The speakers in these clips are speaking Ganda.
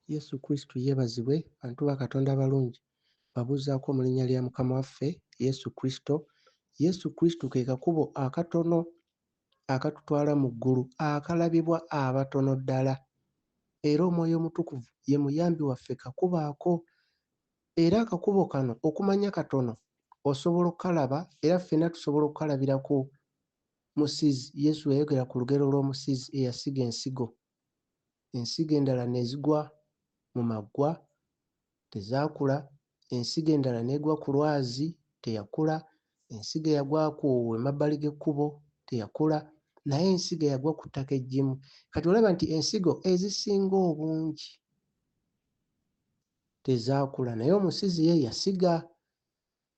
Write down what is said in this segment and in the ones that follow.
Yesu Kristo yeebazibwe, bantu ba Katonda abalungi. Babuuzaako mu linnya lya Mukama waffe Yesu Kristo. Yesu Kristo ke kakubo akatono akatutwala mu ggulu, akalabibwa abatono ddala. Era Omwoyo Omutukuvu ye muyambi waffe kakubo ako. Era akakubo kano okumanya katono osobola okkalaba, era ffenna tusobola okkalabirako musizi. Yesu yayogera ku lugero lw'omusizi eyasiga ensigo. Ensigo endala ne zigwa mu maggwa tezaakula, ensigo endala n'egwa ku lwazi teyakula, ensigo eyagwa ku emabbali g'ekkubo teyakula, naye ensigo eyagwa ku ttaka eggimu. Kati olaba nti ensigo ezisinga obungi tezaakula, naye omusizi ye yasiga.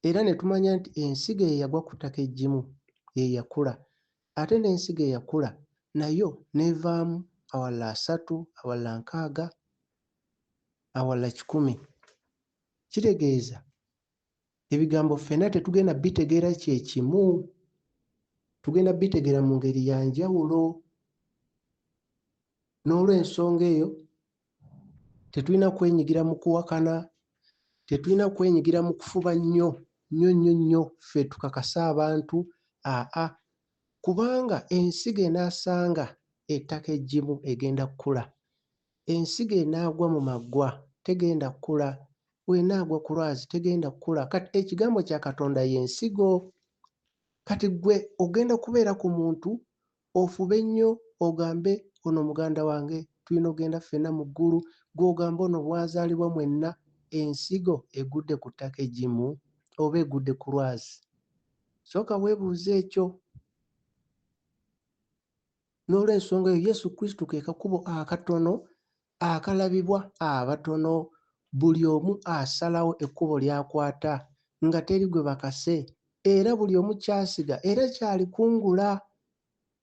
Era ne tumanya nti ensigo eyagwa ku ttaka eggimu ye yakula, ate n'ensigo eyakula nayo n'evaamu awalala 3, awalala 6, awalala 100. Kitegeeza ebigambo ffenna tetugenda bitegeera kye kimu, tugenda bitegeera mu ngeri ya njawulo. N'olw'ensonga eyo tetulina kwenyigira mu kuwakana, tetulina kwenyigira mu kufuba nnyo ffe tukakase abantu, kubanga ensigo enaasanga ettaka eggimu egenda kkula, ensigo enaagwa mu maggwa tegenda kkula, bw'enaagwa ku lwazi tegenda kkula. Kati ekigambo kya Katonda y'ensigo. Kati ggwe ogenda kubeera ku muntu ofube nnyo ogambe ono muganda wange tulina ogenda ffenna mu ggulu, gw'ogamba ono bwazaalibwa mwenna, ensigo egudde ku ttaka eggimu oba egudde ku lwazi? Sooka weebuuze ekyo. N'olw'ensonga eyo Yesu Kristo ke kakubo akatono akalabibwa abatono. Buli omu asalawo ekkubo ly'akwata nga teri gwe bakase, era buli omu ky'asiga era ky'alikungula.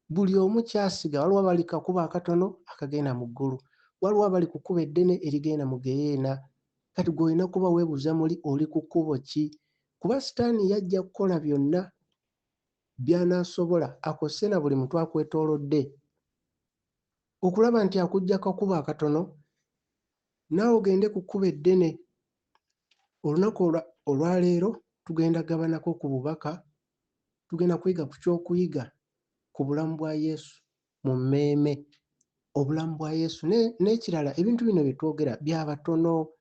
Buli omu ky'asiga, waliwo abali ku kakubo akatono akagenda mu ggulu, waliwo abali ku kkubo eddene erigenda mu geyeena. Kati gwe olina kuba weebuuza muli oli ku kkubo ki? Kuba Sitaani yajja kukola byonna by'anaasobola akose na buli muntu akwetoolodde okulaba nti akuggya kakubo akatono naawe ogende ku kkubo eddene. Olunaku olwaleero tugenda gabanako ku bubaka, tugenda kuyiga ku ky'okuyiga ku bulamu bwa Yesu mu mmeeme, obulamu bwa Yesu n'ekirala. Ebintu bino bye twogera bya batono,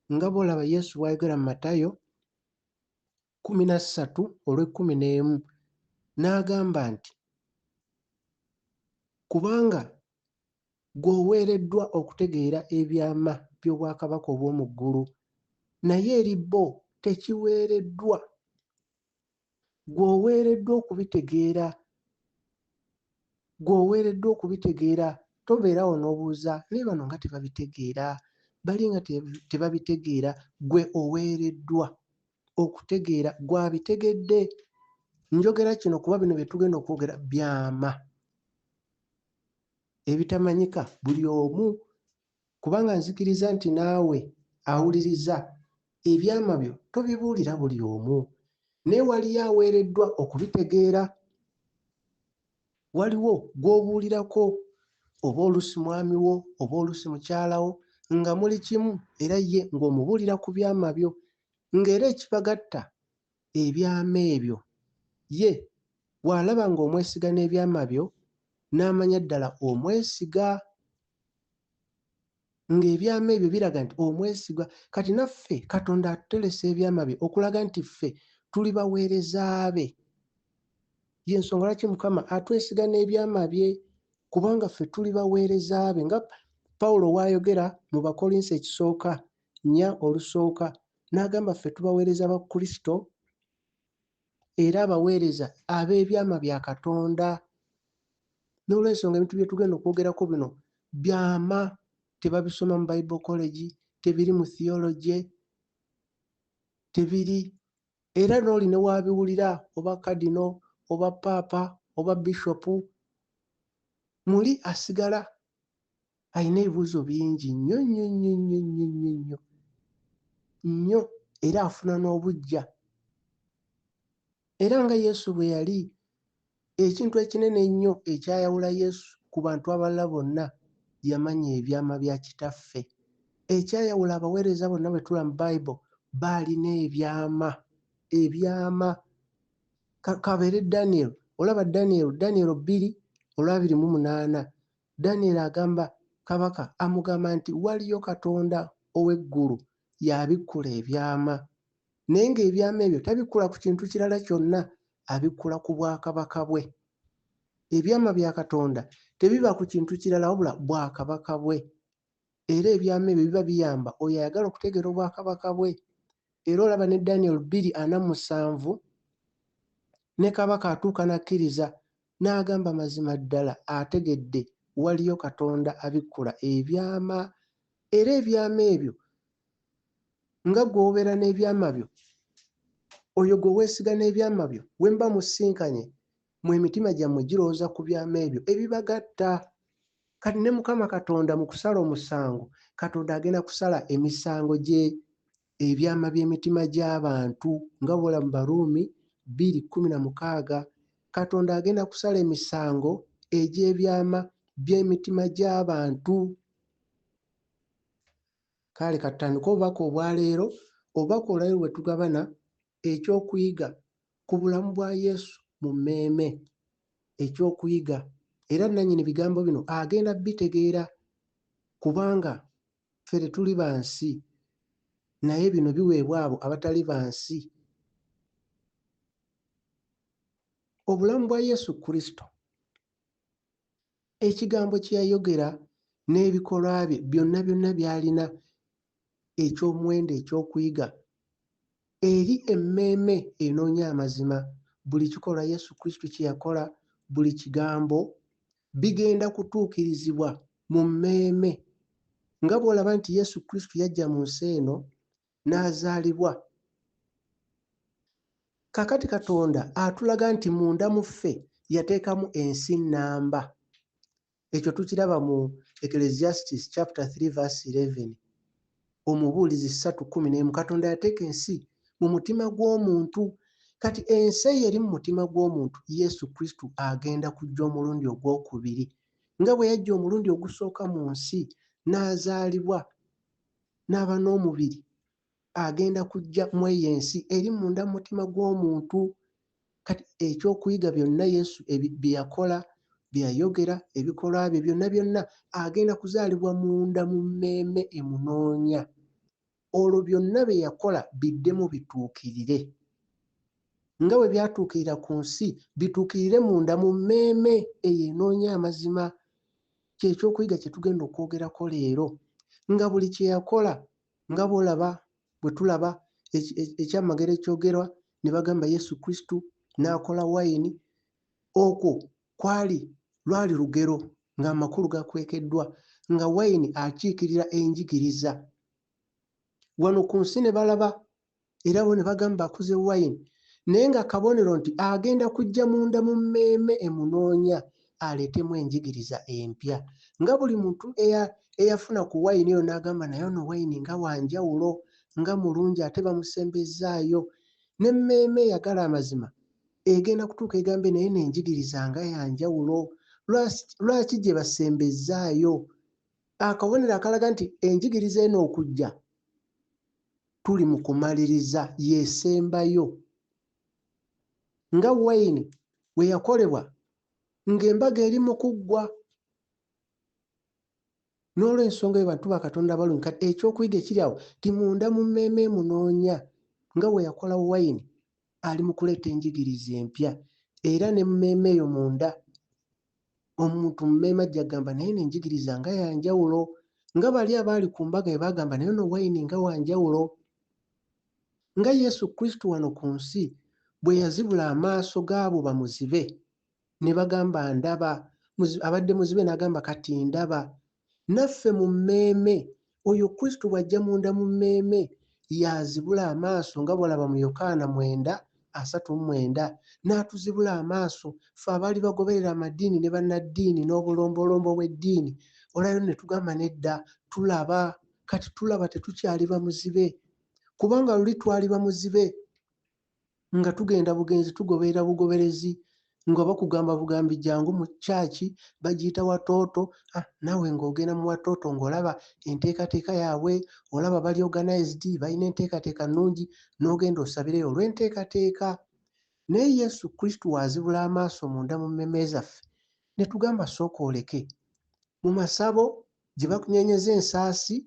nga bw'olaba Yesu bw'ayogera mu Matayo 13:11 n'agamba nti kubanga gw'oweereddwa okutegeera ebyama by'obwakabaka obw'omu ggulu, naye eri bo tekiweereddwa. Gw'oweereddwa okubitegeera, tobeerawo n'obuuza naye bano nga tebabitegeera, bali nga tebabitegeera. Gwe oweereddwa okutegeera, gw'abitegedde. Njogera kino kuba bino bye tugenda okwogera byama ebitamanyika buli omu, kubanga nzikiriza nti naawe awuliriza ebyama byo tobibuulira buli omu, naye waliyo aweereddwa okubitegeera. Waliwo gw'obuulirako, oba oluusi mwami wo oba oluusi mukyala wo nga muli kimu, era ye ng'omubuulira ku byama byo, ng'era ekibagatta ebyama ebyo ye bw'alaba ng'omwesiga n'ebyama byo n'amanya ddala omwesiga, ng'ebyama ebyo biraga nti omwesigwa. Kati naffe Katonda atuteresa ebyama bye okulaga nti ffe tuli baweereza be. Y'ensonga lwaki Mukama atwesiga n'ebyama bye, kubanga ffe tuli baweereza be. Nga Pawulo w'ayogera mu Bakolinso 4:1 n'agamba ffe tubaweereza ba Kristo era abaweereza ab'ebyama bya Katonda. N'olw'ensonga ebintu bye tugenda okwogerako bino byama, tebabisoma mu Bible College, tebiri mu theology, tebiri. Era n'oli ne waabiwulira oba kadino oba paapa oba bishopu, muli asigala alina ebibuuzo bingi nnyo era afuna n'obuggya. Era nga Yesu bwe yali, ekintu ekinene ennyo ekyayawula Yesu ku bantu abalala bonna, yamanya ebyama bya Kitaffe. ekyayawula abaweereza bonna bwe tula mu Bayibuli baalina ebyama. Kabeere Daniel, olaba Daniel 2:28, Daniel agamba kabaka, amugamba nti waliyo Katonda ow'eggulu y'abikkula ebyama, naye ng'ebyama ebyo tabikkula ku kintu kirala kyonna, abikkula ku bwakabaka bwe. Ebyama bya Katonda tebiba ku kintu kirala wabula bwakabaka bwe, era ebyama ebyo biba biyamba oyo ayagala okutegeera obwakabaka bwe. Era olaba ne Daniel 2:47 ne kabaka atuuka n'akkiriza n'agamba mazima ddala ategedde waliyo Katonda abikkula ebyama. Era ebyama ebyo nga gw'obeera n'ebyama byo, oyo gwe weesiga n'ebyama byo, bwe mba musinkanye mu emitima gyammwe girowooza ku byama ebyo ebibagatta. Kati ne Mukama Katonda mu kusala omusango, Katonda agenda kusala emisango gye, ebyama by'emitima gy'abantu nga bw'ola mu Baruumi 2:16, Katonda agenda kusala emisango egy'ebyama by'emitima gy'abantu. Kale katandika obubaka obwaleero, obubaka olwaleero bwe tugabana ekyokuyiga ku bulamu bwa Yesu mu mmeeme, ekyokuyiga. Era nannyini bigambo bino agenda bitegeera kubanga ffe tetuli ba nsi, naye bino biweebwa abo abatali ba nsi. Obulamu bwa Yesu Kristo, ekigambo kye yayogera n'ebikolwa bye byonna byonna by'alina eky'omuwendo ekyokuyiga eri emmeeme enoonya amazima. Buli kikolwa Yesu Kristo kye yakola, buli kigambo bigenda kutuukirizibwa mu mmeeme. Nga bw'olaba nti Yesu Kristo yajja mu nsi eno n'azaalibwa, kakati Katonda atulaga nti munda mu ffe yateekamu ensi nnamba. Ekyo tukiraba mu Ecclesiastes chapter 3:11, Omubuulizi 3:11. Katonda yateeka ensi mu mutima gw'omuntu. Kati ensi eyo eri mu mutima gw'omuntu, Yesu Kristo agenda kujja omulundi ogwokubiri. Nga bwe yajja omulundi ogusooka mu nsi n'azaalibwa n'aba n'omubiri, agenda kujja mu eyo ensi eri munda mu mutima gw'omuntu. Kati ekyokuyiga byonna Yesu bye yakola, bye yayogera, ebikolwa bye byonna byonna agenda kuzaalibwa munda mu mmeeme emunoonya. Olwo byonna bye yakola biddemu bituukirire. Nga bwe byatuukirira ku nsi, bituukirire munda mu mmeeme eyo enoonya amazima. Kyekyokuyiga kye tugenda okwogerako leero, nga buli kye yakola, nga bw'olaba bwe tulaba ekyamagero ekyogerwa ne bagamba Yesu Kristo n'akola wayini. Okwo lwali lugero ng'amakulu gakwekeddwa, nga wayini akiikirira enjigiriza. Wano ku nsi ne balaba era bo ne bagamba akuze wayini, naye nga kabonero nti agenda kujja munda mu mmeeme emunoonya aleetemu enjigiriza empya. Nga buli muntu eyafuna ku wayini eyo n'agamba naye ono wayini nga wanjawulo, nga mulungi ate bamusembezzaayo, n'emmeeme eyagala amazima egenda kutuuka egambe naye n'enjigiriza nga yanjawulo. Lwaki gye basembezzaayo? Akabonero akalaga nti enjigiriza eno okujja tuli mu kumaliriza, yeesembayo. Nga wayini bwe yakolebwa ng'embaga eri mu kuggwa. N'olw'ensonga eyo bantu ba Katonda abalungi, kati ekyokuyiga ekiri awo ti munda mu mmeeme emunoonya. Nga bwe yakola wayini ali mu kuleeta enjigiriza empya, era ne mu mmeeme eyo munda omuntu mu mmeeme ajja agamba naye n'enjigiriza nga yanjawulo. Nga bali abaali ku mbaga bwe bagamba naye ono wayini nga wanjawulo. Nga Yesu Kristo wano ku nsi bwe yazibula amaaso gaabo bamuzibe ne bagamba ndaba, abadde muzibe n'agamba kati ndaba. Naffe mu mmeeme oyo Kristo bw'ajja munda mu mmeeme yazibula amaaso, nga bw'olaba mu Yokaana 9:39 n'atuzibula amaaso ffe abaali bagoberera amadiini ne bannaddiini n'obulombolombo bw'eddiini. Olwayo ne tugamba nedda, tulaba. Kati tulaba tetukyali bamuzibe, kubanga luli twali bamuzibe nga tugenda bugenzi tugoberera bugoberezi, nga bakugamba bugambi jangu mu chaachi bagiyita watoto. Nawe ng'ogenda mu watoto ng'olaba enteekateeka yaabwe, olaba bali organized, balina enteekateeka nnungi, n'ogenda osabireyo olw'enteekateeka. Naye Yesu Kristo wazibula amaaso munda mu mmeme zaffe ne tugamba sooka oleke. Mu masabo gye bakunyenyeza ensaasi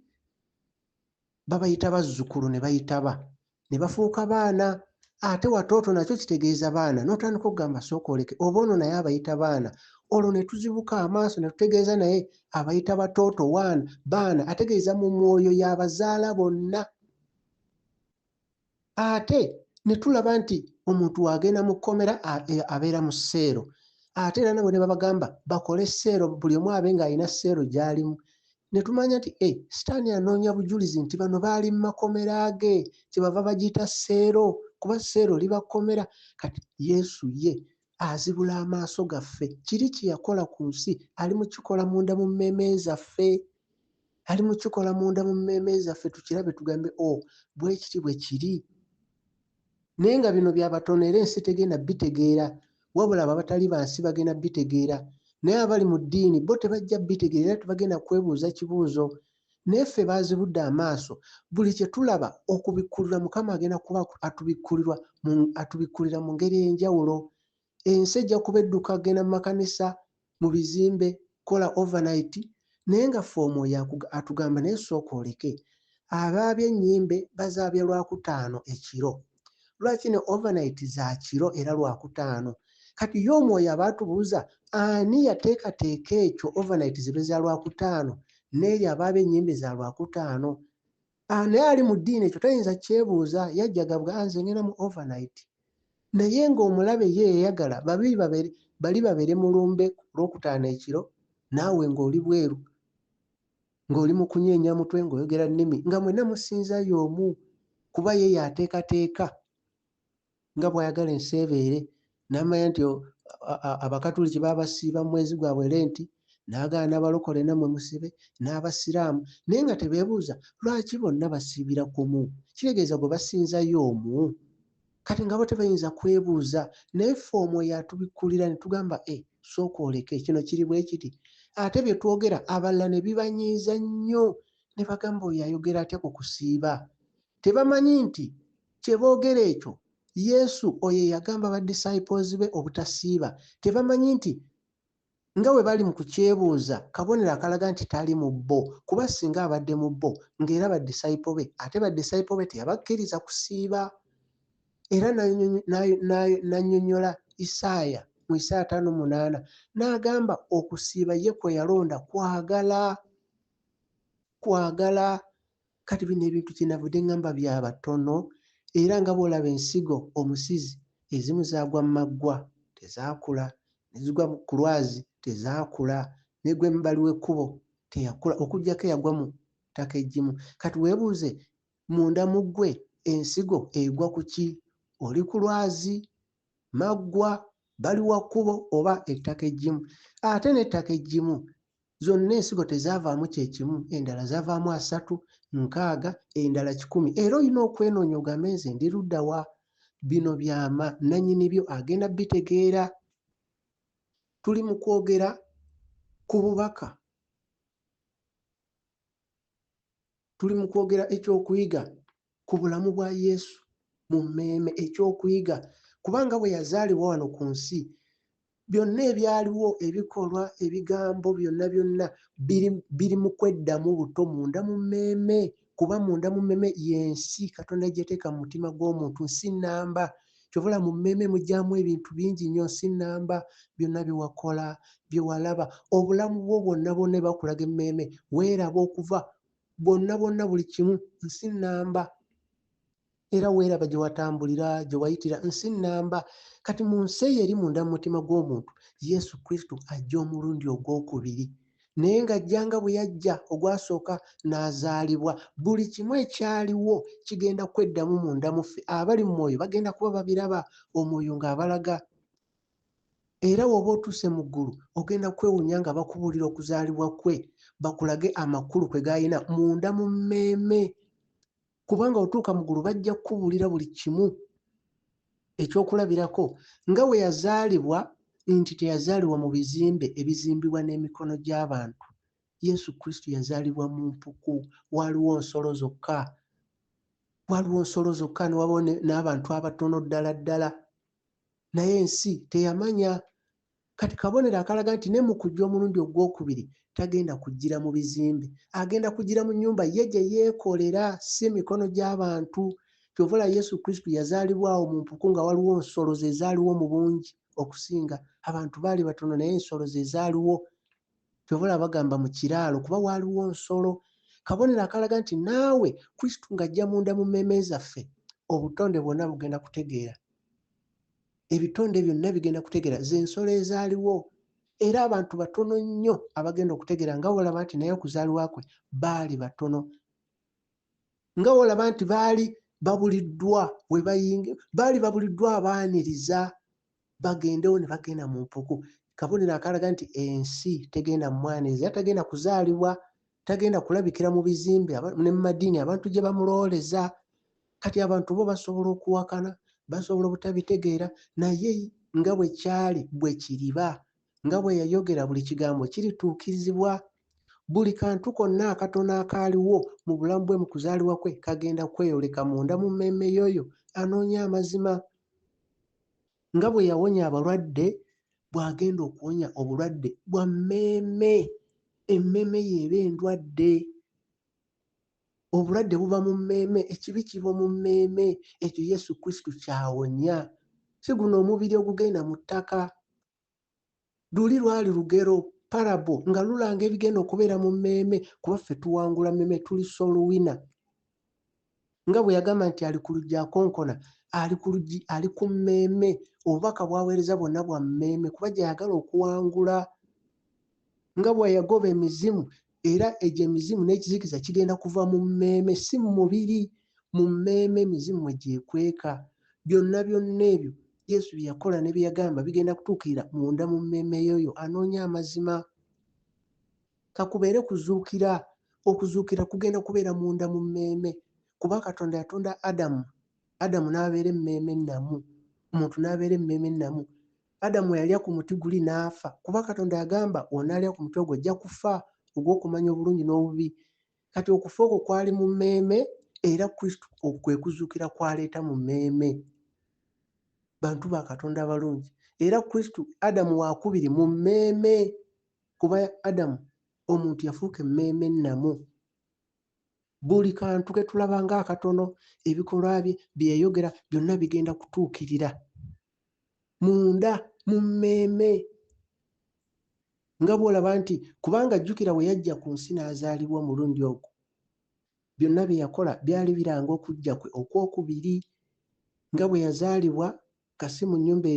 babayita bazzukulu ne bayitaba ne bafuuka baana. Ate watoto nakyo kitegeeza baana, n'otandika okugamba sooka oleke, oba ono naye abayita baana. Olwo ne tuzibuka amaaso ne tutegeeza naye abayita batooto baana, ategeeza mu mwoyo y'abazaala bonna. Ate ne tulaba nti omuntu wagenda mu kkomera abeera mu sseero. Ate era nabo ne babagamba bakole sseero, buli omu abe ng'alina sseero gy'alimu. Ne tumanya nti sitaani anoonya bujulizi nti bano baali mu makomera ge, kyebava bagiyita sseero, kuba sseero liba kkomera. Kati Yesu ye azibula amaaso gaffe. Kiri kye yakola ku nsi ali mu kikola munda mu mmeeme zaffe. Ali mu kikola munda mu mmeeme zaffe, tukirabe tugambe bwe kiti bwe kiri. Naye nga bino byabatono era ensi tegenda bitegeera, wabula abo abatali bansi bagenda bitegeera. Naye abali mu ddiini bo tebajja bitegeera era tebagenda kwebuuza kibuuzo. Naye ffe baazibudde amaaso. Buli kye tulaba okubikkulira Mukama agenda kuba atubikkulira mu ngeri ey'enjawulo. Ensi ejja kuba edduka kugenda mu makanisa, mu bizimbe, kola overnight. Naye nga ffe omwoyo atugamba naye sooka oleke. Abaabya ennyimbe bazaabya Lwakutaano ekiro. Lwaki ne overnight za kiro era Lwakutaano? Kati ye omwoyo abaatubuuza ani yateekateeka ekyo overnight zibe za Lwakutaano n'eryo abaabya ennyimbe za Lwakutaano? Naye ali mu ddiini ekyo tayinza kyebuuza, yajja gabuga nze ngenda mu overnight. Naye ng'omulabe ye yayagala bali babeere mulumbe Lwokutaano ekiro, naawe ng'oli bweru, ng'oli mu kunyeenya mutwe, ng'oyogera nnimi, nga mwenna musinza y'omu, kuba ye yateekateeka nga bw'ayagala ensi ebeere. N'amanya nti Abakatuliki baba basiiba mu mwezi gwabwe Lenti, n'agala n'abalokole nammwe musibe, n'Abasiraamu, naye nga tebeebuuza lwaki bonna basiibira kumu. Kitegeeza gwe basinzayo omu. Kati nga bo tebayinza kwebuuza. Naye ffe omwoyo atubikkulira ne tugamba sooka oleke, kino kiri bwe kiti. Ate bye twogera abalala ne bibanyiiza nnyo, ne bagamba oyo ayogera atya ku kusiiba. Tebamanyi nti kye boogera ekyo Yesu oyo yagamba ba disciples be obutasiiba. Tebamanyi nti nga bwe bali mu kukyebuuza kabonero akalaga nti tali mu bo, kuba singa abadde mu bo ng'era ba disciple be, ate ba disciple be teyabakkiriza kusiiba. Era n'annyonnyola Isaaya mu Isaaya 5:8 n'agamba okusiiba ye kwe yalonda kwagala. Kati bino ebintu kyenavudde ngamba bya batono. Era nga bw'olaba ensigo omusizi, ezimu zaagwa mu maggwa tezaakula, ne zigwa ku lwazi tezaakula, n'egwa emabbali w'ekkubo teyakula, okuggyako eyagwa mu ttaka eggimu. Kati weebuuze munda mu ggwe ensigo egwa ku ki? Oli ku lwazi, maggwa, bali wa kkubo oba ettaka eggimu? Ate n'ettaka eggimu zonna ensigo tezaavaamu kyekimu, endala zaavaamu 3, 6, endala 100. Era olina okwenoonya ogambe nze ndi ludda wa? Bino byama nannyini byo agenda bitegeera. Tuli mu kwogera ku bubaka, tuli mu kwogera ekyokuyiga ku bulamu bwa Yesu mu mmeeme, ekyokuyiga kubanga bwe yazaalibwa wano ku nsi byonna ebyaliwo, ebikolwa, ebigambo byonna biri mu kweddamu buto munda mu mmeeme, kuba munda mu mmeeme y'ensi Katonda gyeteeka mu mutima gw'omuntu, nsi nnamba. Kyovula mu mmeeme mujjamu ebintu bingi nnyo, nsi nnamba, byonna bye wakola, bye walaba, obulamu bwo bwonna bakulaga emmeeme, weeraba okuva bonna buli kimu, nsi nnamba. Era weeraba gye watambulira, gye wayitira, nsi nnamba. Kati mu nsi eyo eri munda mu mutima gw'omuntu, Yesu Kristo ajja omulundi ogwokubiri. Naye ng'ajjanga bwe yajja ogwasooka n'azaalibwa, buli kimu ekyaliwo kigenda kweddamu munda mu ffe. Abali mu mwoyo bagenda kuba babiraba, omwoyo ng'abalaga. Era bw'oba otuuse mu ggulu ogenda kwewuunya nga bakubuulira okuzaalibwa kwe, bakulage amakulu kwe gaalina munda mu mmeeme. Kubanga otuuka mu ggulu bajja kukubuulira buli kimu ekyokulabirako nga bwe yazaalibwa nti teyazaalibwa mu bizimbe ebizimbibwa n'emikono gy'abantu. Yesu Kristo yazaalibwa mu mpuku, waliwo nsolo zokka ne wabawo n'abantu abatono ddala ddala, naye ensi teyamanya. Kati kabonero akalaga nti ne mu kujja omulundi ogwokubiri tagenda kujjira mu bizimbe, agenda kujjira mu nnyumba ye gye yeekolera, si mikono gy'abantu. Kyovola Yesu Kristo yazaalibwawo mu mpuku nga waliwo nsolo ze zaaliwo mu bungi okusinga. Abantu baali batono naye ensolo ze zaaliwo. Kyovola bagamba mu kiraalo kuba waaliwo nsolo. Kabonero akalaga nti naawe Kristo ng'ajja munda mu mmeeme zaffe, obutonde bwonna bugenda kutegeera. Ebitonde byonna bigenda kutegeera ze nsolo ezaaliwo, era abantu batono nnyo abagenda okutegeera nga wolaba nti naye okuzaalibwa kwe baali batono. Nga wolaba nti baali babuliddwa we bayingira, baali babuliddwa abaaniriza bagendewo ne bagenda mu mpuku. Kabonero akalaga nti ensi tegenda mumwaniriza, era tagenda kuzaalibwa, tagenda kulabikira mu bizimbe ne mu madiini abantu gye bamulooleza. Kati abantu bo basobola okuwakana, basobola obutabitegeera, naye nga bwe kyali bwe kiriba, nga bwe yayogera buli kigambo kirituukirizibwa. Buli kantu konna akatono akaaliwo mu bulamu bwe mu kuzaalibwa kwe kagenda kweyoleka munda mu mmeeme y'oyo anoonya amazima. Nga bwe yawonya abalwadde, bw'agenda okuwonya obulwadde bwa mmeeme, emmeeme y'eba endwadde. Obulwadde buba mu mmeeme, ekibi kiba mu mmeeme. Ekyo Yesu Kristo ky'awonya, si guno omubiri ogugenda mu ttaka. Luli lwali lugero, parable, nga lulanga ebigenda okubeera mu mmeeme, kuba ffe tuwangula mmeeme, tuli soluwina. Nga bwe yagamba nti ali ku luggi akonkona, ali ku luggi, ali ku mmeeme. Obubaka bw'aweereza bwonna bwa mmeeme kuba gy'ayagala okuwangula. Nga bwe yagoba emizimu, era egyo emizimu n'ekizikiza kigenda kuva mu mmeeme, si mu mubiri, mu mmeeme emizimu mwe gyekweka. Byonna byonna ebyo Yesu bye yakola ne bye yagamba bigenda kutuukirira munda mu mmeeme y'oyo anoonya amazima. Kakubeere kuzuukira, okuzuukira kugenda kubeera munda mu mmeeme, kuba Katonda yatonda Adamu n'abeera emmeeme ennamu, omuntu n'abeera emmeeme ennamu. Adamu yalya ku muti guli n'afa, kuba Katonda yagamba onaalya ku muti ogwo ojja kufa, ogw'okumanya obulungi n'obubi. Kati okufa okwo kwali mu mmeeme, era Kristo kwe kuzuukira kwaleeta mu mmeeme. Bantu ba Katonda abalungi, era Kristo Adamu wakubiri mu mmeeme, kuba Adamu omuntu yafuuka emmeeme ennamu. Buli kantu ke tulaba nga akatono, ebikolwa bye, bye yayogera, byonna bigenda kutuukirira munda mu mmeeme. Nga bw'olaba nti kubanga jjukira we yajja ku nsi n'azaalibwa omulundi ogwo, byonna bye yakola byali biranga okujja kwe okwokubiri. Nga bwe yazaalibwa kasi mu nnyumba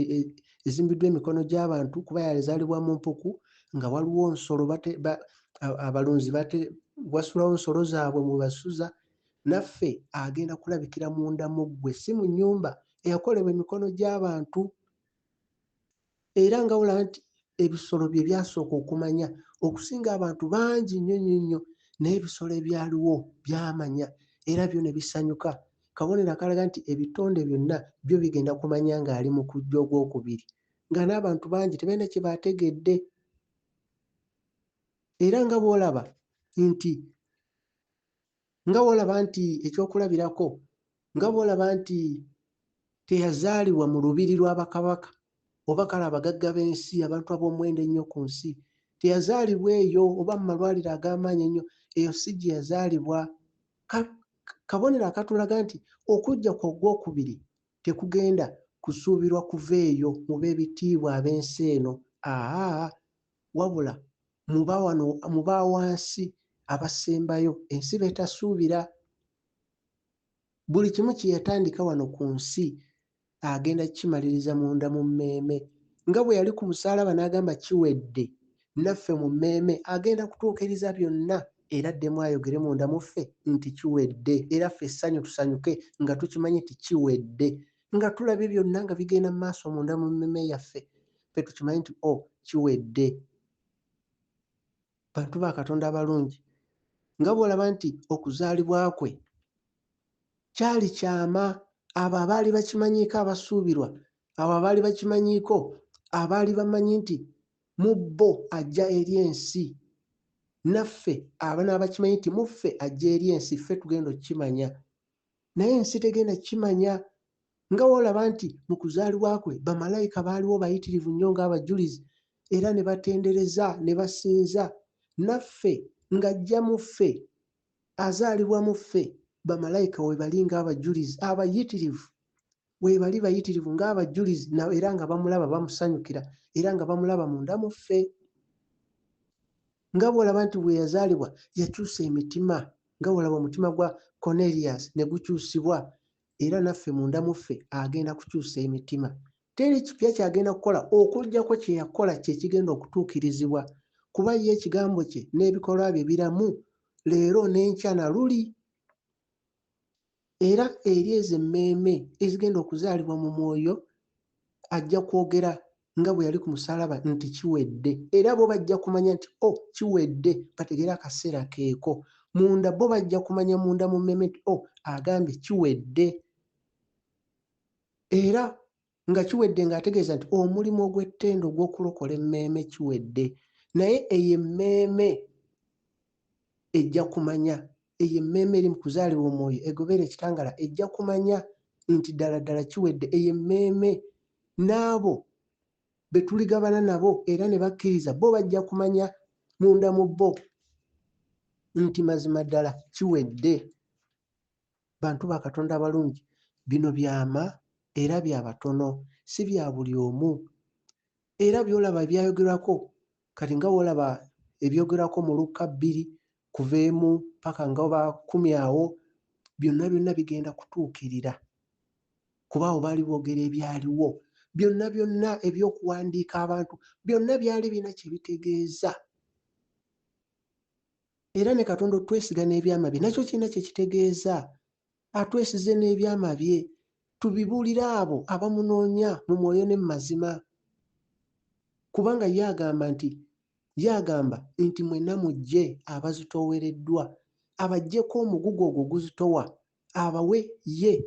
ezimbiddwa emikono gy'abantu, kuba yazaalibwa mu mpuku nga waliwo nsolo, abalunzi wasulawo nsolo zaabwe mwe basuza. Naffe agenda kulabikira munda mu ggwe, si mu nnyumba eyakolebwa emikono gy'abantu. Era nga wolaba nti ebisolo bye byasooka okumanya okusinga abantu bangi nnyo nnyo nnyo, naye ebisolo ebyaliwo byamanya era byo ne bisanyuka. Kabonero akalaga nti ebitonde byonna byo bigenda kumanya ng'ali mu kujja ogwokubiri, nga n'abantu bangi tebalina kye baategedde. Era nga bw'olaba nti ekyokulabirako, nga bw'olaba nti teyazaalibwa mu lubiri lw'abakabaka oba kale abagagga b'ensi, abantu ab'omuwendo ennyo ku nsi. Teyazaalibwa eyo oba mu malwaliro ag'amaanyi ennyo, eyo si gye yazaalibwa. Kabonero akatulaga nti okujja kwe ogwokubiri tekugenda kusuubirwa kuva eyo mu b'ebitiibwa ab'ensi eno. Wabula mu ba wansi abasembayo, ensi betasuubira. Buli kimu kye yatandika wano ku nsi agenda kimaliriza munda mu mmeeme. Nga bwe yali ku musaalaba n'agamba kiwedde, naffe mu mmeeme agenda kutuukiriza byonna, era addemu ayogere munda mu ffe nti kiwedde, era ffe essanyu tusanyuke nga tukimanyi nti kiwedde, nga tulabye byonna nga bigenda mu maaso munda mu mmeeme yaffe, ffe tukimanyi nti kiwedde. Bantu ba Katonda abalungi, nga bw'olaba nti okuzaalibwa kwe kyali kyama. Abo abaali bakimanyiiko abasuubirwa, abo abaali bakimanyiiko abaali bamanyi nti mu bo ajja eri ensi, naffe abana abakimanyi nti muffe ajja eri ensi, ffe tugenda okukimanya, naye ensi tegenda kimanya. Nga wolaba nti mu kuzaalibwa kwe bamalayika baaliwo bayitirivu nnyo ng'abajulizi, era ne batendereza ne basinza. Naffe ng'ajja mu ffe, azaalibwa mu ffe, bamalayika we bali ng'abajulizi abayitirivu, we bali bayitirivu ng'abajulizi, era nga bamulaba bamusanyukira, era nga bamulaba munda mu ffe. Nga bw'olaba nti bwe yazaalibwa yakyusa emitima, nga bw'olaba omutima gwa Cornelius ne gukyusibwa, era naffe munda mu ffe agenda kukyusa emitima. Teri kipya kyagenda kukola, okuggyako kye yakola kye kigenda okutuukirizibwa, kuba ye ekigambo kye n'ebikolwa bye biramu leero n'enkya na luli. Era eri ezo emmeeme ezigenda okuzaalibwa mu mwoyo ajja kwogera nga bwe yali ku musaalaba nti kiwedde, era bo bajja kumanya nti kiwedde, bategeere akaseera keeko. Munda bo bajja kumanya munda mu mmeeme nti agambye kiwedde, era nga kiwedde ng'ategeeza nti omulimu ogw'ettendo ogw'okulokola emmeeme kiwedde. Naye eyo emmeeme ejja kumanya, eyo emmeeme eri mu kuzaalibwa omwoyo egoberera ekitangaala ejja kumanya nti ddala ddala kiwedde. Eyo emmeeme n'abo be tuligabana nabo era ne bakkiriza, bo bajja kumanya munda mu bo nti mazima ddala kiwedde. Bantu ba Katonda abalungi, bino byama era bya batono, si bya buli omu. Era byolaba ebyayogerwako, kati nga wolaba ebyogerwako mu Luka 2 kuva emu paka nga oba 10 awo, byonna byonna bigenda kutuukirira, kuba awo baali boogera ebyaliwo. Byonna byonna eby'okuwandiika abantu, byonna byali birina kye bitegeeza. Era ne Katonda otwesiga n'ebyama bye nakyo kirina kye kitegeeza. Atwesize n'ebyama bye, tubibuulire abo abamunoonya mu mwoyo ne mu mazima. Kubanga ye agamba nti mwenna mujje abazitoowereddwa, abaggyeko omugugu ogwo oguzitowa, abawe ye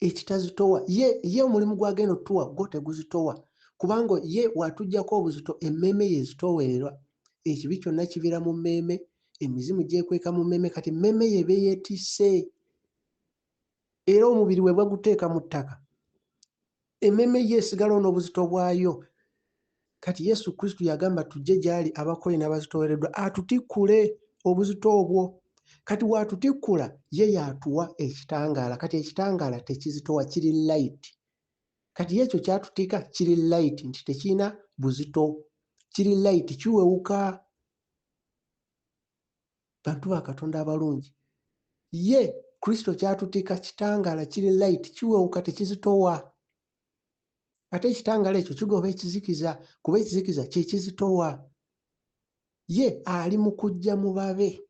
ekitazitowa. Ye omulimu gw'agenda otuwa gwo teguzitowa, kubanga ye watuggyako obuzito, emmeeme ye ezitoowererwa. Ekibi kyonna kibeera mu mmeeme, emizimu gyekweka mu mmeeme, kati emmeeme ye eba yeetisse. Era omubiri we baguteeka mu ttaka, emmeeme ye esigalawo n'obuzito bwayo. Kati Yesu Kristo yagamba tujje gy'ali abakoye n'abazitoowereddwa atutikkule obuzito obwo. Kati watutikkula ye yatuwa ekitangaala. Kati ekitangaala tekizitowa, kiri light. Kati ekyo kyatutika kiri light, nti tekirina buzito, kiri light, kiwewuka. Bantu ba Katonda abalungi, ye Kristo kyatutika kitangaala, kiri light, kiwewuka, tekizitowa. Ate ekitangaala ekyo kigoba ekizikiza, kuba ekizikiza kye kizitowa. Ye ali mu kujja mu babe,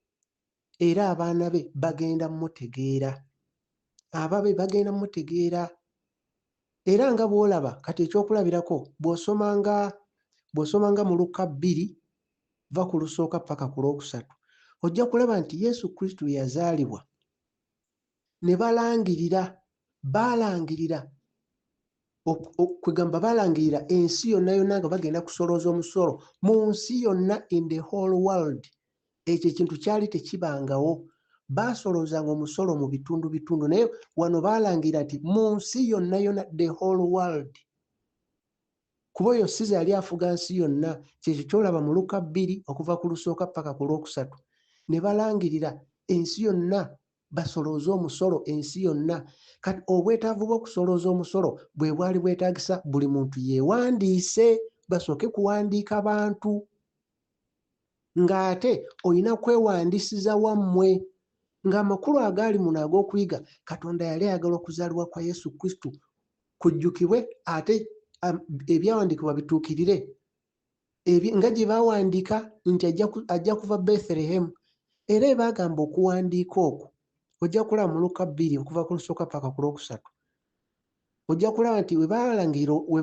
era abaana be bagenda mmutegeera. Ababe bagenda mmutegeera. Era nga bw'olaba, kati ekyokulabirako, bw'osomanga mu Luka 2 va ku lusooka paka ku lwokusatu, ojja kulaba nti Yesu Kristo yazaalibwa ne balangirira kwegamba balangirira ensi yonna yonna nga bagenda kusolooza omusolo mu nsi yonna, in the whole world. Ekyo ekintu kyali tekibangawo. Baasoloozanga omusolo mu bitundu bitundu, naye wano baalangira nti mu nsi yonna yonna, the whole world. Kuba oyo Siza yali afuga nsi yonna. Kyekyo kyolaba mu Luka 2 okuva ku lusooka paka ku lwokusatu, ne balangirira ensi yonna basolooze omusolo ensi yonna. Kati obwetaavu bw'okusolooza omusolo bwe bwali bwetaagisa buli muntu yeewandiise, basooke kuwandiika bantu, ng'ate olina kwewandiisiza wammwe, ng'amakulu agaali muno ag'okuyiga, Katonda yali ayagala okuzaalibwa kwa Yesu Kristo kujjukibwe, ate ebyawandiikibwa bituukirire. Nga gye baawandiika nti ajja kuva Bethlehem, era ebaagamba okuwandiika okwo ojja kulaba mu Luka 2 okuva ku lusooka paka ku lwokusatu, ojja kulaba nti we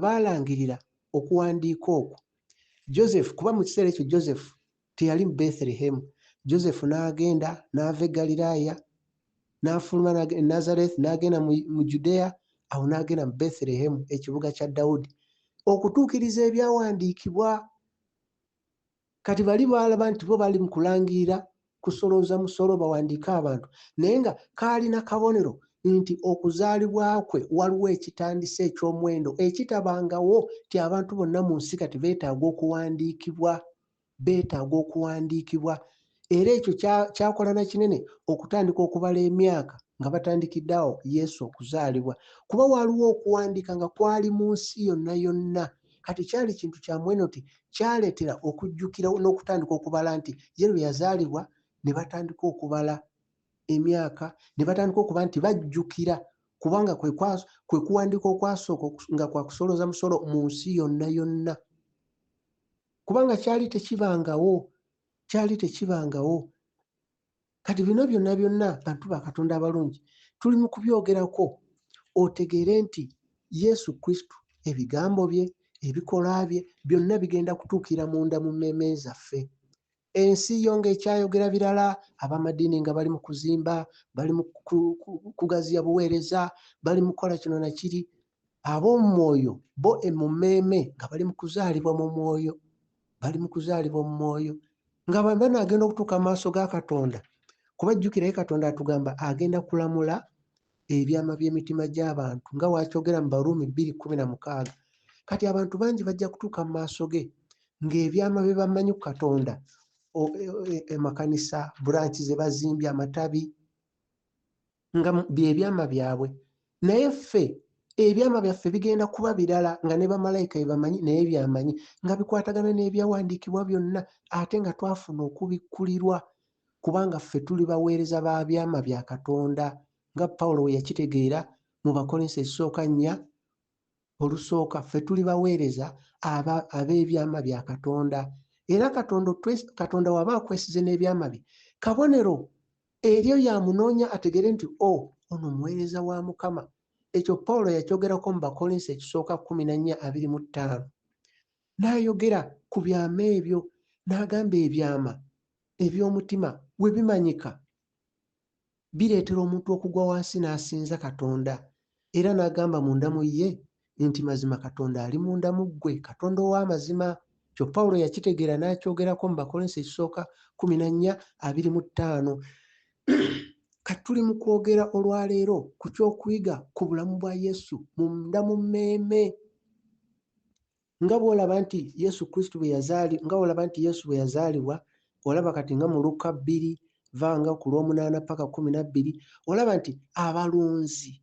baalangirira okuwandiika okwo, Joseph, kuba mu kiseera ekyo Joseph teyali mu Bethlehem. Joseph n'agenda n'ava e Galiraaya n'afuluma Nazareth n'agenda mu Judea, awo n'agenda mu Bethlehem, ekibuga kya Dawudi. okutuukiriza ebyawandiikibwa. Kati bali balaba nti bo bali mu kulangirira kusolooza musolo bawandiike abantu, naye nga kaalina kabonero nti okuzaalibwa kwe waliwo ekitandise eky'omuwendo ekitabangawo ti abantu bonna mu nsi kati beetaaga okuwandiikibwa. Era ekyo kyakola na kinene okutandika okubala emyaka nga batandikidde awo Yesu okuzaalibwa, kuba waliwo okuwandiika nga kwali mu nsi yonna yonna. Kati kyali kintu kya muwendo nti kyaleetera okujjukira n'okutandika okubala nti ye lwe yazaalibwa, ne batandika okubala emyaka, ne batandika okuba nti bajjukira, kubanga kwe kuwandiika okwasooka nga kwa kusolooza musolo mu nsi yonna yonna, kubanga kyali tekibangawo. Kati bino byonna bantu ba Katonda abalungi tuli mu kubyogerako, otegeere nti Yesu Kristo ebigambo bye, ebikolwa bye byonna bigenda kutuukira munda mu mmeeme zaffe. Ensi yo ng'ekyayogera birala, ab'amadiini nga bali mu kuzimba, bali mu kugaziya buweereza, bali mu kukola kino na kiri. Ab'omu mwoyo bo mu mmeeme nga bali mu kuzaalibwa mu mwoyo, nga banaagenda okutuuka mu maaso ga Katonda. Kuba jjukirayo Katonda atugamba agenda kulamula ebyama by'emitima gy'abantu nga bw'akyogera mu Baruumi 2:16. Kati abantu bangi bajja kutuuka mu maaso ge ng'ebyama bye bamanyi ku Katonda, emakanisa, bulanki ze bazimbye, amatabi, nga bye byama byabwe. Naye ffe ebyama byaffe bigenda kuba birala, nga ne bamalayika bye bamanyi naye byamanyi, nga bikwatagana n'ebyawandiikibwa byonna, ate nga twafuna okubikkulirwa, kubanga ffe tuli baweereza ba byama bya Katonda, nga Pawulo we yakitegeera mu Bakolinso 4:1. Ffe tuli baweereza ab'ebyama bya Katonda. Era Katonda waba akwesize n'ebyama bye, kabonero eryo yamunoonya ategere nti ono muweereza wa Mukama. Ekyo Pawulo yakyogerako mu Bakolinso 14:25. N'ayogera ku byama ebyo, n'agamba ebyama eby'omutima bwe bimanyika bireetera omuntu okugwa wansi n'asinza Katonda. Era n'agamba munda mu ye nti mazima Katonda ali munda mu ggwe, Katonda ow'amazima. Kyo Pawulo yakitegeera n'akyogerako mu Bakolinso 14:25. Kati tuli mu kwogera olwaleero ku ky'okuyiga ku bulamu bwa Yesu munda mu mmeeme. Nga bw'olaba nti Yesu Kristo bwe yazaalibwa, olaba kati nga mu Luka 2 ku lw'omunaana paka 12, olaba nti abalunzi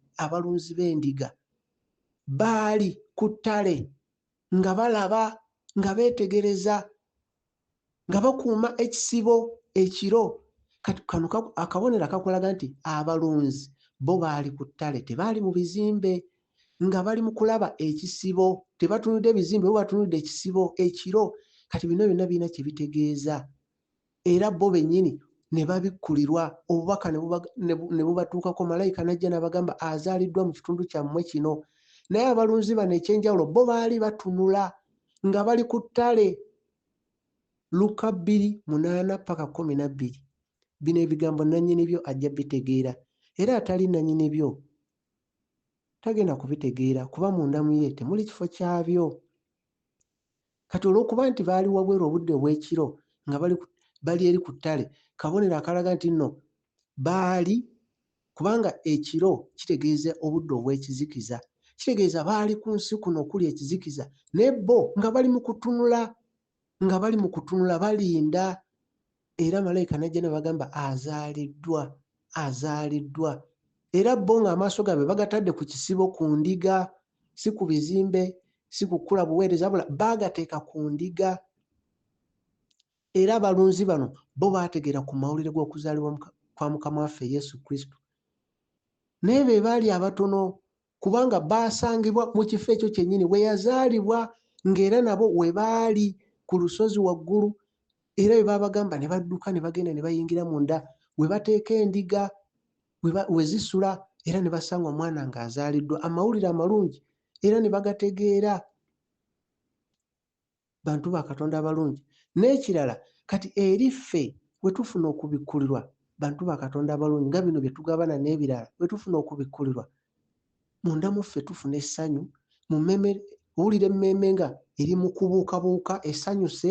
b'endiga baali ku ttale nga balaba, nga beetegereza, nga bakuuma ekisibo ekiro. Kati kano akabonero akakulaga nti abalunzi bo baali ku ttale, tebaali mu bizimbe, nga bali mu kulaba ekisibo, tebatunudde bizimbe, bo batunudde ekisibo ekiro. Kati bino byonna birina kye bitegeeza, era bo bennyini ne babikkulirwa, obubaka ne bubatuukako, malayika n'ajja n'abagamba azaaliddwa mu kitundu kyammwe kino. Naye abalunzi bano ekyenjawulo, bo baali batunula nga bali ku ttale. Luka 2:8 paka 12. Bino ebigambo nannyini byo ajja bitegeera, era atali nannyini byo tagenda kubitegeera, kuba munda mu ye temuli kifo kyabyo. Kati olw'okuba nti baali wabweru obudde obw'ekiro nga bali eri ku ttale, kabonero akalaga nti nno baali, kubanga ekiro kitegeeza obudde obw'ekizikiza, kitegeeza baali ku nsi kuno okuli ekizikiza, naye bo nga bali mu kutunula, balinda. Era malayika n'ajja ne bagamba azaaliddwa. Era bo ng'amaaso gaabwe bagatadde ku kisibo, ku ndiga, si ku bizimbe, si kukula buweereza, wabula baagateeka ku ndiga. Era abalunzi bano bo baategeera ku mawulire g'okuzaalibwa kwa Mukama waffe Yesu Kristo. Naye be baali abatono, kubanga baasangibwa mu kifo ekyo kyennyini we yazaalibwa, ng'era nabo we baali ku lusozi waggulu. Era bwe babagamba ne badduka ne bagenda ne bayingira munda we bateeka endiga we zisula, era ne basanga omwana ng'azaaliddwa. Amawulire amalungi era ne bagategeera. Bantu ba Katonda abalungi, n'ekirala kati eri ffe we tufuna okubikkulirwa, bantu ba Katonda abalungi, nga bino bye tugabana n'ebirala, we tufuna okubikkulirwa, munda mu ffe tufuna essanyu, mu mmeeme owulira emmeeme nga eri mu kubuukabuuka esanyuse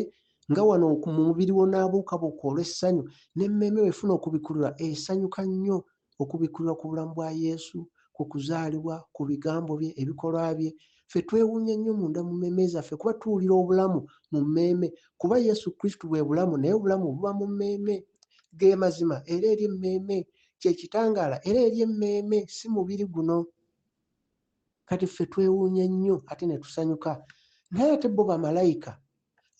nga wano mu mubiri wo n'abuukabuuka olw'essanyu, n'emmeeme wefuna okubikulirwa esanyuka nnyo okubikulirwa ku bulamu bwa Yesu, ku kuzaalibwa, ku bigambo bye, ebikolwa bye. Ffe twewuunya nnyo munda mu mmeeme zaffe kuba tuwulira obulamu mu mmeeme, kuba Yesu Kristo bwe bulamu naye obulamu buba mu mmeeme. Ge mazima era eri emmeeme, kye kitangaala era eri emmeeme, si mubiri guno. Kati ffe twewuunya nnyo ate ne tusanyuka. Naye ate bo bamalayika,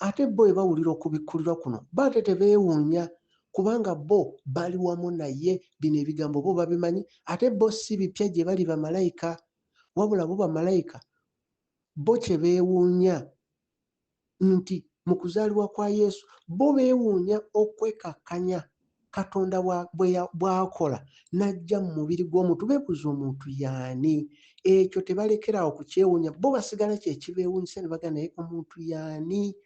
ate bo bwe bawulira okubikulirwa kuno bo ate tebeewuunya kubanga bo bali wamu naye, bino ebigambo bo babimanyi, ate bo si bipya gye bali bamalayika, wabula bo bamalayika bo kye beewuunya nti mu kuzaalibwa kwa Yesu bo beewuunya okwekakkanya Katonda bw'akola n'ajja mu mubiri gw'omuntu. Beebuuza omuntu y'ani? Ekyo tebalekerawo kukyewuunya, bo basigala kye kibeewuunyisa ne bagamba naye omuntu y'ani?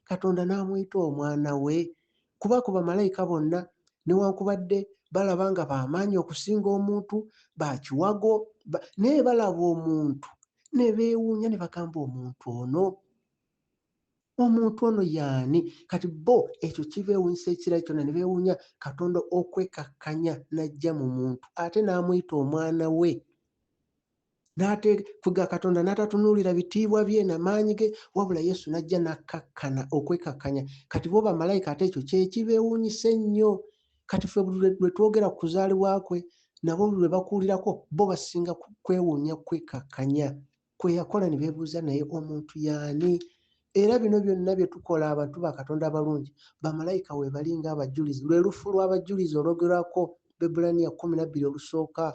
Katonda n'amuyita omwana we. Kuba ku bamalayika bonna newankubadde balaba nga b'amaanyi okusinga omuntu, bakiwago, naye balaba omuntu ne beewuunya ne bagamba omuntu ono y'ani? Kati bo ekyo kibeewuunyisa ekirala kyonna ne beewuunya Katonda okwekakkanya n'ajja mu muntu ate n'amuyita omwana we. Kuga Katonda n'atatunuulira bitiibwa bye n'amaanyi ge, wabula Yesu n'ajja n'akkakkana okwekakkanya. Kati bo bamalayika ate ekyo kye kibeewuunyisa ennyo. Kati ffe bwe twogera ku kuzaalibwa kwe, nabo lwe bakuwulirako bo basinga kwewuunya kwekakkanya kwe yakola, ne beebuuza naye omuntu y'ani? Era bino byonna bye tukola abantu ba Katonda abalungi, bamalayika we bali ng'abajulizi. Lwe lufu lw'abajulizi olwogerwako Ebbulaniya 12 olusooka.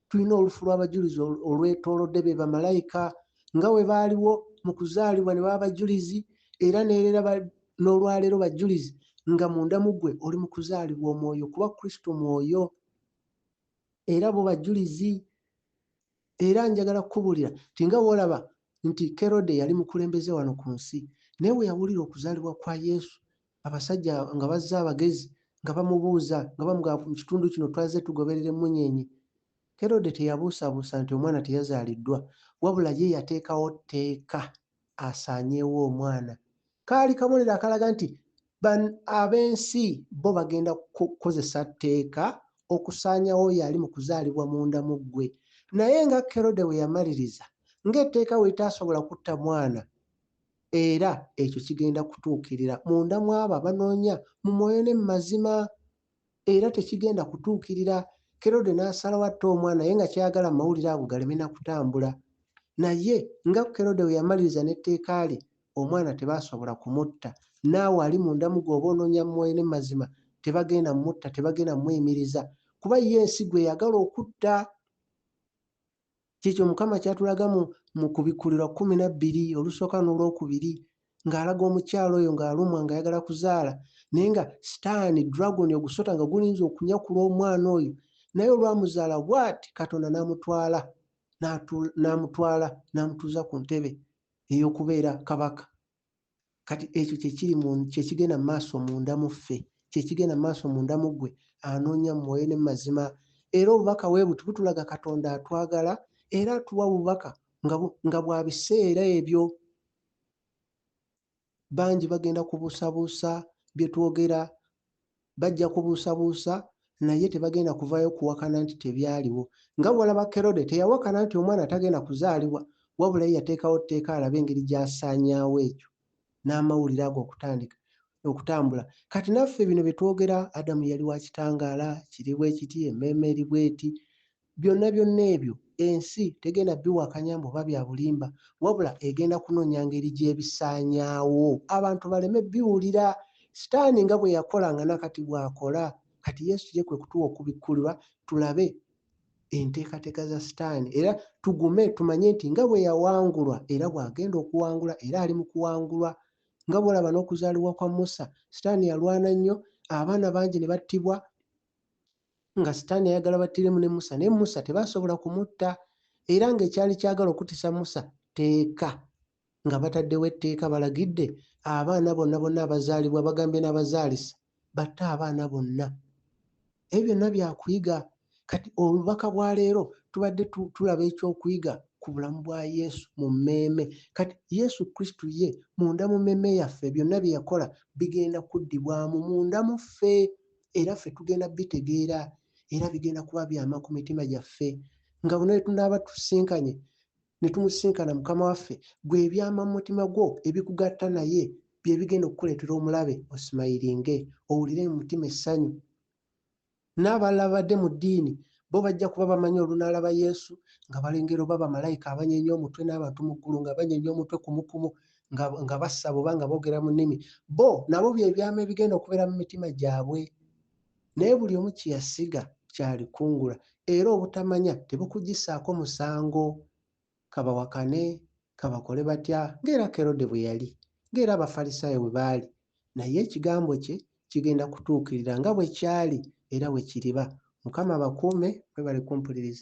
Tulina olufu lw'abajulizi olwetoolodde be bamalayika nga we baaliwo mu kuzaalibwa ne baba bajulizi, era n'olwaleero bajulizi nga munda mu ggwe oli mu kuzaalibwa omwoyo kuba Kristo mwoyo, era bo bajulizi. Era njagala kukubuulira nti nga bw'olaba nti Kerode yali mukulembeze wano ku nsi, naye bwe yawulira okuzaalibwa kwa Yesu, abasajja nga bazze abagezi nga bamubuuza nga bamugamba mu kitundu kino twaze tugoberere emunyeenye, Kerode teyabuusabuusa nti omwana teyazaaliddwa, wabula ye yateekawo tteeka asaanyeewo omwana. Kaali kabonero akalaga nti ab'ensi bo bagenda kukozesa tteeka okusaanyawo oyo ali mu kuzaalibwa munda mu ggwe. Naye nga Kerode we yamaliriza, ng'etteeka we litaasobola kutta mwana, era ekyo kigenda kutuukirira munda mu abo abanoonya mu mwoyo ne mu mazima, era tekigenda kutuukirira. Kerode n'asalawo atta omwana naye nga kyayagala amawulire ago galeme na kutambula. Naye nga Kerode we yamaliriza n'etteeka lye, omwana tebaasobola kumutta. Naawe ali munda mu ggwe oba onoonya mu mwoyo ne mu mazima, tebagenda mutta, tebagenda muyimiriza kuba ye ensi gwe yagala okutta. Kikyo Mukama kyatulaga mu kubikulirwa 12 olusooka n'olwokubiri, ng'alaga omukyala oyo ng'alumwa ng'ayagala kuzaala, naye nga Sitaani dragoni ogusota nga gulinza okunyakula omwana oyo, naye olwamuzaala bw'ati Katonda n'amutwala n'amutuuza ku ntebe ey'okubeera kabaka. Kati ekyo kye kigenda mu maaso munda mu ffe, kye kigenda mu maaso munda mu ggwe anoonya mu mwoyo ne mu mazima. Era obubaka bwe buti butulaga Katonda atwagala era atuwa obubaka nga bwa biseera ebyo. Bangi bagenda kubuusabuusa bye twogera, bajja kubuusabuusa naye tebagenda kuvaayo kuwakana nti tebyaliwo. Nga bw'olaba Kerode teyawakana nti omwana tagenda kuzaalibwa, wabula ye yateekawo tteeka alabe engeri gy'asaanyaawo ekyo n'amawulire ago okutambula. Kati naffe bino bye twogera, Adamu yali wa kitangaala, kiri bwe kiti, emmeeme eri bweti, byonna ebyo ensi tegenda biwakanya mbu oba bya bulimba, wabula egenda kunoonya ngeri gy'ebisaanyaawo abantu baleme biwulira. Sitaani nga bwe yakolanga nakati bw'akola. Kati Yesu ye kwe kutuwa okubikulirwa tulabe enteekateeka za Sitaani, era tugume tumanye nti nga bwe yawangulwa era bw'agenda okuwangula, era ali mu kuwangulwa. Nga bw'olaba n'okuzaalibwa kwa Musa, Sitaani yalwana nnyo, abaana bangi ne battibwa nga Sitaani ayagala battiremu ne Musa, naye Musa tebaasobola kumutta. Era ng'ekyali kyagala okutisa Musa tteeka, nga bataddewo etteeka balagidde abaana bonna abazaalibwa, bagambye n'abazaalisa batte abaana bonna. Ebyo byonna byakuyiga. Kati obubaka bwa leero tubadde tulaba ekyokuyiga ku bulamu bwa Yesu mu mmeeme. Kati Yesu Kristo ye munda mu mmeeme yaffe byonna bye yakola bigenda kuddibwamu munda mu ffe era ffe tugenda bitegeera era bigenda kuba byama ku mitima gyaffe. Nga bwe ne tunaaba tusinkanye ne tumusinkana Mukama waffe, gwe ebyama mu mutima gwo ebikugatta naye bye bigenda okukuleetera omulabe osimayiringe, owulire mu mutima essanyu. N'abalala badde mu ddiini bo bajja kuba bamanyi olunaalaba Yesu nga balengera oba bamalayika abanyenya omutwe n'abantu mu ggulu nga banyenya omutwe kumukumu nga basaba oba nga boogera mu nnimi. Bo nabo bye byama ebigenda okubeera mu mitima gyabwe. Naye buli omu kye yasiga ky'alikungula era obutamanya tebukugisaako musango. Kabawakane, kabakole batya ng'era Kerode bwe yali, ng'era Abafalisaayo bwe baali. Naye ekigambo kye kigenda kutuukirira nga bwe kyali era bwe kiriba. Mukama abakuume, mwebale kumpuliriza.